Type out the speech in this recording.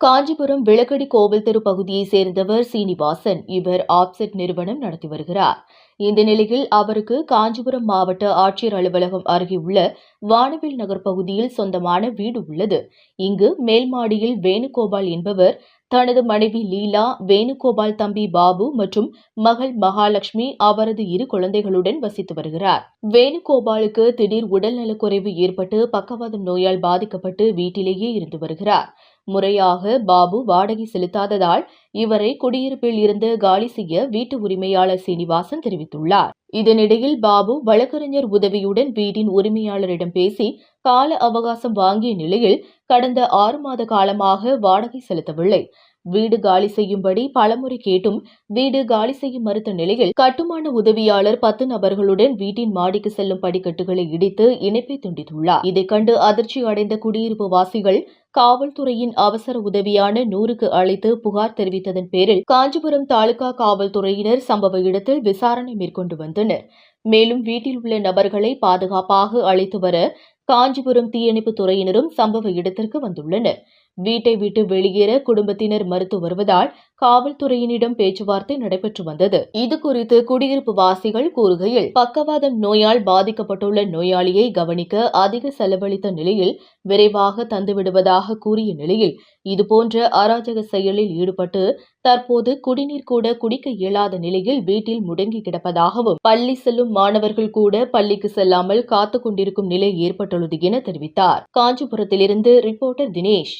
காஞ்சிபுரம் விளக்கடி கோவில் தெரு பகுதியைச் சேர்ந்தவர் சீனிவாசன். இவர் ஆப்செட் நிறுவனம் நடத்தி வருகிறார். இந்த நிலையில் அவருக்கு காஞ்சிபுரம் மாவட்ட ஆட்சியர் அலுவலகம் அருகே உள்ள வானவில் நகர் பகுதியில் சொந்தமான வீடு உள்ளது. இங்கு மேல் மாடியில் வேணுகோபால் என்பவர் தனது மனைவி லீலா, வேணுகோபால் தம்பி பாபு மற்றும் மகள் மகாலட்சுமி அவரது 2 குழந்தைகளுடன் வசித்து வருகிறார். வேணுகோபாலுக்கு திடீர் உடல்நலக்குறைவு ஏற்பட்டு பக்கவாதம் நோயால் பாதிக்கப்பட்டு வீட்டிலேயே இருந்து வருகிறார். முறையாக பாபு வாடகை செலுத்தாததால் இவரை குடியிருப்பில் இருந்து காலி செய்ய வீட்டு உரிமையாளர் சீனிவாசன் தெரிவித்துள்ளார். இதனிடையில் பாபு வழக்கறிஞர் உதவியுடன் வீட்டின் உரிமையாளரிடம் பேசி கால அவகாசம் வாங்கிய நிலையில் கடந்த 6 மாத காலமாக வாடகை செலுத்தவில்லை. வீடு காலி செய்யும்படி பலமுறை கேட்டும் வீடு காலி செய்ய மறுத்த நிலையில் கட்டுமான உதவியாளர் 10 நபர்களுடன் வீட்டின் மாடிக்கு செல்லும் படிக்கட்டுகளை இடித்து இணைப்பை துண்டித்துள்ளார். இதைக் கண்டு அதிர்ச்சி அடைந்த குடியிருப்பு வாசிகள் காவல்துறையின் அவசர உதவியான 100க்கு அழைத்து புகார் தெரிவித்ததன் பேரில் காஞ்சிபுரம் தாலுகா காவல்துறையினர் சம்பவ இடத்தில் விசாரணை மேற்கொண்டு வந்தனர். மேலும் வீட்டில் உள்ள நபர்களை பாதுகாப்பாக அழைத்து வர காஞ்சிபுரம் தீயணைப்புத் துறையினரும் சம்பவ இடத்திற்கு வந்துள்ளனர். வீட்டை விட்டு வெளியேற குடும்பத்தினர் மறுத்து வருவதால் காவல்துறையினரிடம் பேச்சுவார்த்தை நடைபெற்று வந்தது. இதுகுறித்து குடியிருப்பு வாசிகள் கூறுகையில், பக்கவாதம் நோயால் பாதிக்கப்பட்டுள்ள நோயாளியை கவனிக்க அதிக செலவழித்த நிலையில் விரைவாக தந்துவிடுவதாக கூறிய நிலையில் இதுபோன்ற அராஜக செயலில் ஈடுபட்டு தற்போது குடிநீர் கூட குடிக்க இயலாத நிலையில் வீட்டில் முடங்கி கிடப்பதாகவும், பள்ளி செல்லும் மாணவர்கள் கூட பள்ளிக்கு செல்லாமல் காத்துக் கொண்டிருக்கும் நிலை ஏற்பட்டுள்ளது என தெரிவித்தார். காஞ்சிபுரத்திலிருந்து ரிப்போர்ட்டர் தினேஷ்.